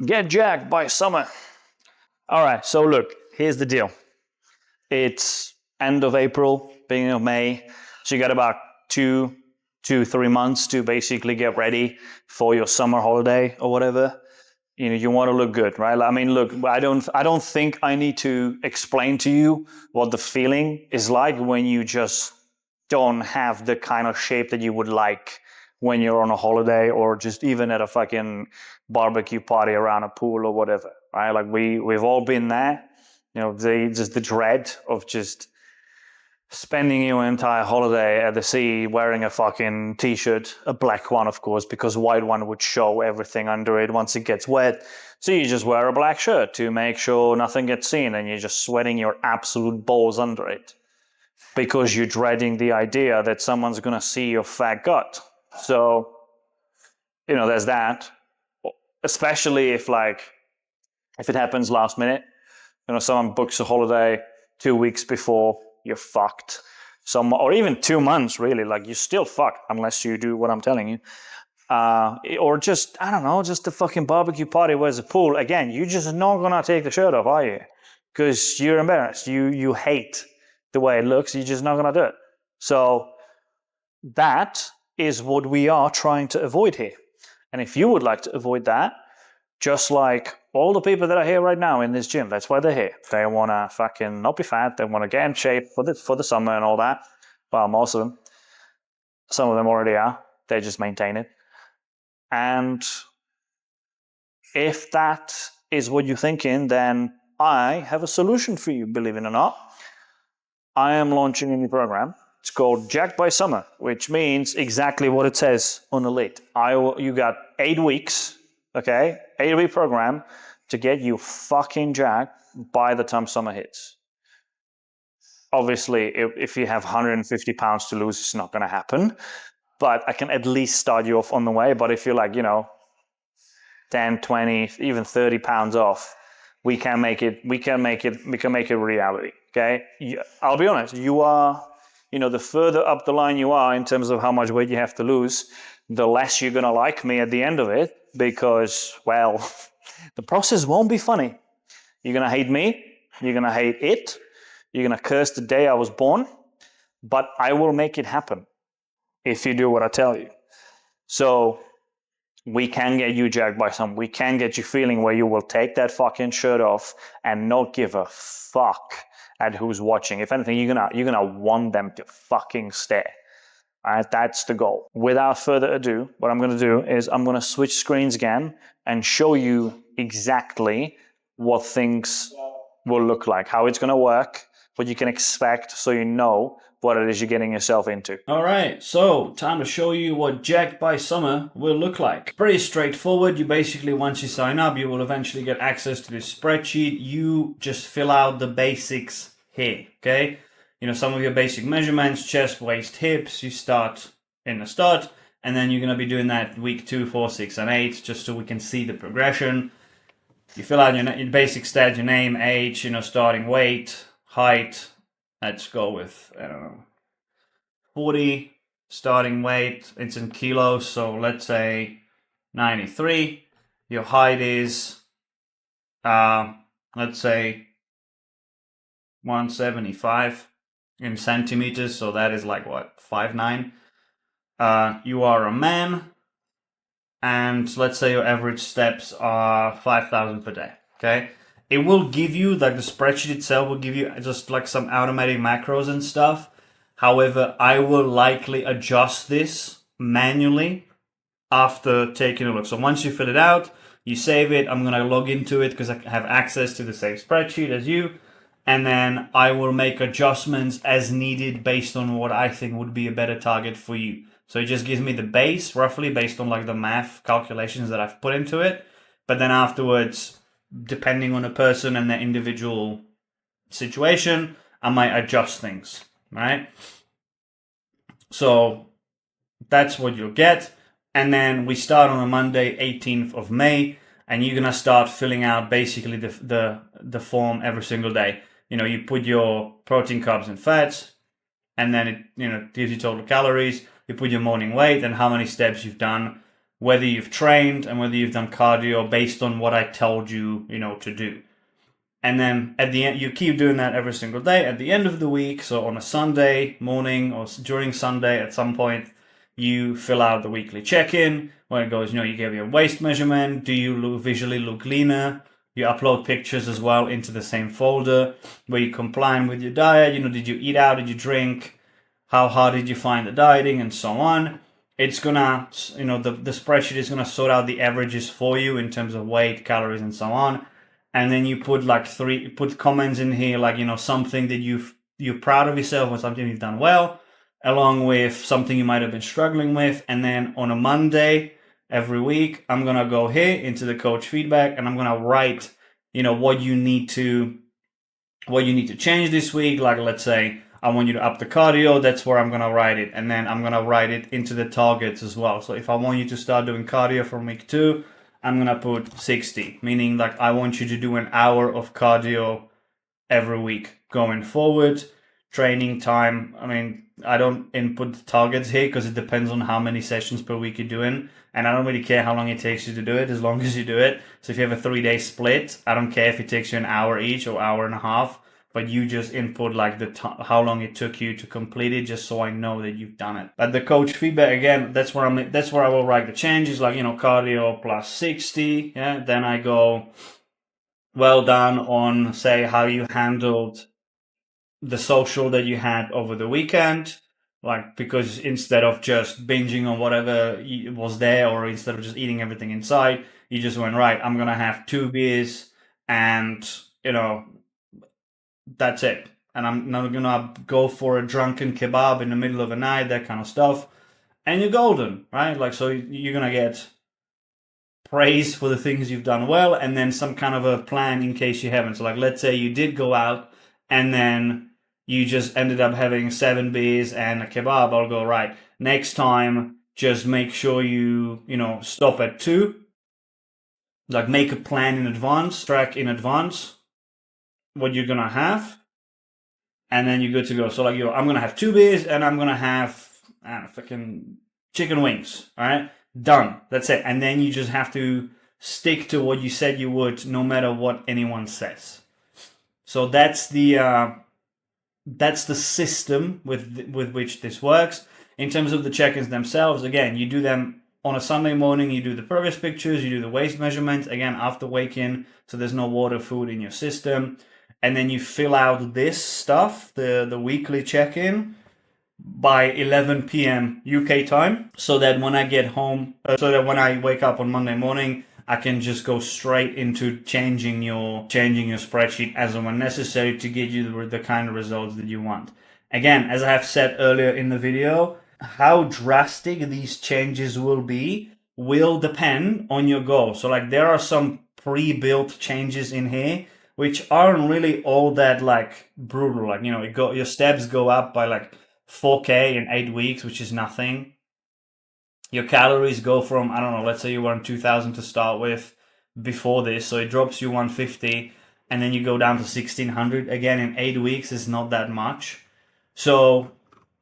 Get jacked by summer. All right, so look, here's the deal. It's end of April, beginning of May, so you got about 3 months to basically get ready for your summer holiday or whatever. You know, you want to look good, right? I mean, look, I don't think I need to explain to you what the feeling is like when you just don't have the kind of shape that you would like when you're on a holiday or just even at a fucking barbecue party around a pool or whatever, right? Like we've all been there. You know, the dread of just spending your entire holiday at the sea wearing a fucking t-shirt, a black one, of course, because a white one would show everything under it once it gets wet. So you just wear a black shirt to make sure nothing gets seen, and you're just sweating your absolute balls under it because you're dreading the idea that someone's going to see your fat gut. So, you know, there's that. Especially if it happens last minute, you know, someone books a holiday 2 weeks before, you're fucked. Or even 2 months, really, like you're still fucked unless you do what I'm telling you. Or just, I don't know, just a fucking barbecue party where's a pool. Again, you're just not gonna take the shirt off, are you? Because you're embarrassed. You hate the way it looks. You're just not gonna do it. So that is what we are trying to avoid here. And if you would like to avoid that, just like all the people that are here right now in this gym, that's why they're here. They want to fucking not be fat. They want to get in shape for the summer and all that. Well, most of them. Some of them already are. They just maintain it. And if that is what you're thinking, then I have a solution for you, believe it or not. I am launching a new program. It's called Jacked by Summer, which means exactly what it says on the lid. You got 8 weeks, okay? 8-week program to get you fucking jacked by the time summer hits. Obviously, if you have 150 pounds to lose, it's not going to happen. But I can at least start you off on the way. But if you're like, 10, 20, even 30 pounds off, we can make it a reality, okay? I'll be honest, you are, the further up the line you are in terms of how much weight you have to lose, the less you're going to like me at the end of it because, well, the process won't be funny. You're going to hate me. You're going to hate it. You're going to curse the day I was born. But I will make it happen if you do what I tell you. So we can get you jacked by some. We can get you feeling where you will take that fucking shirt off and not give a fuck at who's watching. If anything, you're gonna want them to fucking stare. All right, that's the goal. Without further ado, what I'm going to do is I'm going to switch screens again and show you exactly what things will look like, how it's going to work, what you can expect, so you know what it is you're getting yourself into. All right, so time to show you what Jacked by Summer will look like. Pretty straightforward. You basically, once you sign up, you will eventually get access to this spreadsheet. You just fill out the basics here, okay? Some of your basic measurements, chest, waist, hips, you start in the start, and then you're going to be doing that week 2, 4, 6, and 8, just so we can see the progression. You fill out your basic stats, your name, age, starting weight, height. Let's go with, 40, starting weight. It's in kilos, so let's say 93. Your height is, let's say 175. In centimeters, so that is like what, 5'9". You are a man, and let's say your average steps are 5,000 per day. Okay, it will give you, like, the spreadsheet itself will give you just like some automatic macros and stuff. However, I will likely adjust this manually after taking a look. So once you fill it out, you save it. I'm gonna log into it because I have access to the same spreadsheet as you. And then I will make adjustments as needed based on what I think would be a better target for you. So it just gives me the base, roughly, based on like the math calculations that I've put into it. But then afterwards, depending on the person and their individual situation, I might adjust things, right? So that's what you'll get. And then we start on a Monday, 18th of May, and you're going to start filling out basically the form every single day. You put your protein, carbs, and fats, and then it, gives you total calories. You put your morning weight and how many steps you've done whether you've trained and whether you've done cardio based on what I told you, to do. And then at the end, you keep doing that every single day. At the end of the week, so on a Sunday morning or during Sunday at some point, you fill out the weekly check-in where it goes, you give your waist measurement. Do you visually look leaner? You upload pictures as well into the same folder where you complying with your diet. Did you eat out? Did you drink? How hard did you find the dieting and so on? It's gonna, the spreadsheet is gonna sort out the averages for you in terms of weight, calories, and so on. And then you put put comments in here, like, something that you're proud of yourself or something you've done well, along with something you might have been struggling with. And then on a Monday every week, I'm gonna go here into the coach feedback and I'm gonna write, what you need to change this week. Like, let's say I want you to up the cardio, that's where I'm gonna write it. And then I'm gonna write it into the targets as well. So if I want you to start doing cardio from week 2, I'm gonna put 60, meaning like I want you to do an hour of cardio every week going forward. Training time, I don't input the targets here because it depends on how many sessions per week you're doing. And I don't really care how long it takes you to do it, as long as you do it. So if you have a 3-day split, I don't care if it takes you an hour each or hour and a half, but you just input like how long it took you to complete it, just so I know that you've done it. But the coach feedback, again, that's where I will write the changes, like, cardio plus 60. Yeah. Then I go, well done on, say, how you handled the social that you had over the weekend. Like, because instead of just binging on whatever was there, or instead of just eating everything inside, you just went, right, I'm gonna have 2 beers and, that's it. And I'm not gonna go for a drunken kebab in the middle of the night, that kind of stuff. And you're golden, right? Like, so you're gonna get praise for the things you've done well, and then some kind of a plan in case you haven't. So like, let's say you did go out and then you just ended up having 7 beers and a kebab. I'll go, right, next time, just make sure you stop at 2. Like, make a plan in advance, track in advance what you're gonna have, and then you're good to go. So like, I'm gonna have 2 beers and I'm gonna have fucking chicken wings. All right, done. That's it. And then you just have to stick to what you said you would, no matter what anyone says. So that's the system with which this works. In terms of the check-ins themselves, again, you do them on a Sunday morning. You do the progress pictures, you do the waist measurements, again, after wake-in, so there's no water, food in your system. And then you fill out this stuff, the weekly check-in, by 11 p.m. UK time, so that when I get home, so that when I wake up on Monday morning, I can just go straight into changing your spreadsheet as and when necessary to get you the kind of results that you want. Again, as I have said earlier in the video, how drastic these changes will be will depend on your goal. So like, there are some pre-built changes in here which aren't really all that like brutal. Like, your steps go up by like 4K in 8 weeks, which is nothing. Your calories go from, I don't know, let's say you were on 2,000 to start with before this, so it drops you 150, and then you go down to 1,600. Again, in 8 weeks is not that much. So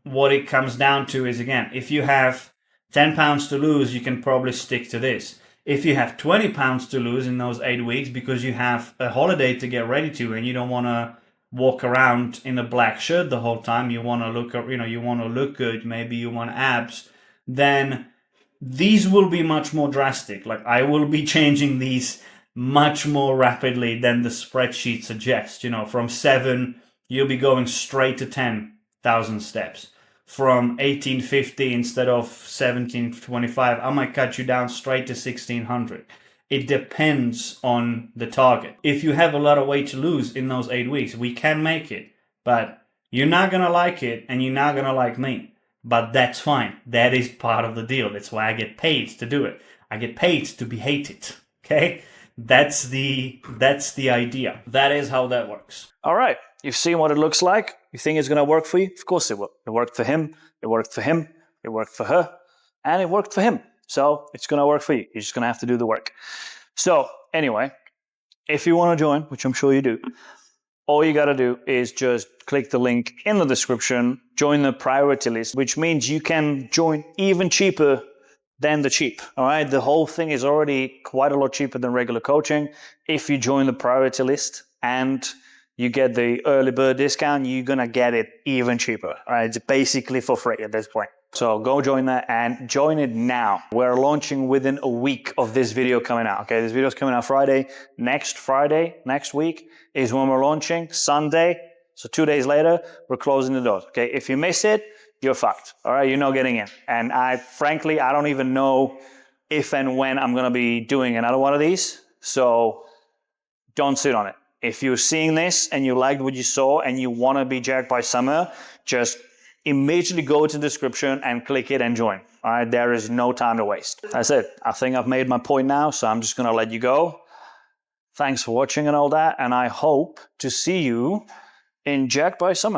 what it comes down to is, again, if you have 10 pounds to lose, you can probably stick to this. If you have 20 pounds to lose in those 8 weeks because you have a holiday to get ready to, and you don't want to walk around in a black shirt the whole time, you want to look good, maybe you want abs, then these will be much more drastic. Like, I will be changing these much more rapidly than the spreadsheet suggests. From 7, you'll be going straight to 10,000 steps. From 1850 instead of 1725, I might cut you down straight to 1600. It depends on the target. If you have a lot of weight to lose in those 8 weeks, we can make it, but you're not gonna like it and you're not gonna like me. But that's fine. That is part of the deal. That's why I get paid to do it. I get paid to be hated. Okay? That's the idea. That is how that works. All right. You've seen what it looks like. You think it's going to work for you? Of course it will. It worked for him. It worked for him. It worked for her. And it worked for him. So it's going to work for you. You're just going to have to do the work. So anyway, if you want to join, which I'm sure you do, all you got to do is just click the link in the description, join the priority list, which means you can join even cheaper then the cheap. All right, the whole thing is already quite a lot cheaper than regular coaching. If you join the priority list and you get the early bird discount, you're gonna get it even cheaper. All right, it's basically for free at this point. So go join that and join it now. We're launching within a week of this video coming out. Okay, this video is coming out Friday. Next week is when we're launching. Sunday. So 2 days later, we're closing the doors. Okay, if you miss it, you're fucked. All right, you're not getting in. And frankly, I don't even know if and when I'm gonna be doing another one of these. So don't sit on it. If you're seeing this and you liked what you saw and you wanna be jacked by summer, just immediately go to the description and click it and join. All right, there is no time to waste. That's it. I think I've made my point now, so I'm just gonna let you go. Thanks for watching and all that, and I hope to see you in Jacked by Summer.